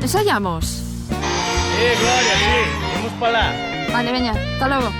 Ensayamos. Gloria, sí, imos pa lá. Vale, veña, hasta logo.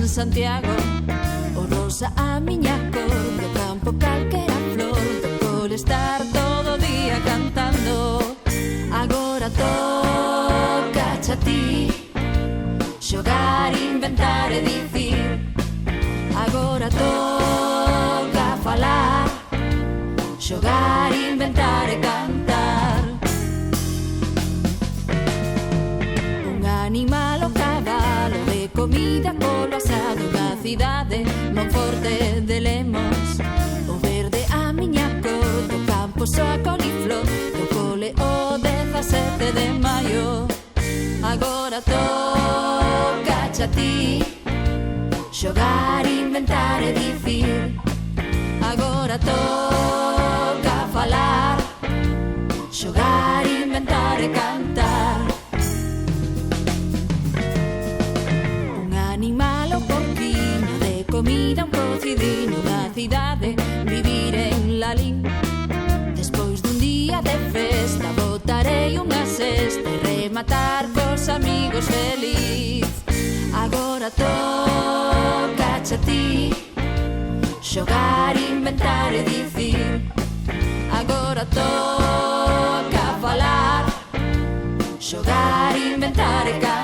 Santiago, o rosa a miña cor, do campo calquera flor, do cole estar todo o día cantando. Agora tocache a ti, xogar, inventar e dicir. Agora toca falar, xogar, inventar e cantar. Un animal o cabalo de comida polo asado na cidade, Monforte de Lemos. O verde a miña cor, do campo só a coliflor, do cole o 17 de maio. Agora tocache a ti, xogar, inventar e dicir. Agora toca falar, xogar, inventar e cantar. Comida, un cocidinho na cidade, vivir en Lalín. Despois dun día de festa, botarei unha cesta e rematar cos amigos feliz. Agora tocache a ti, xogar, inventar e dicir. Agora toca falar, xogar, inventar e cantar.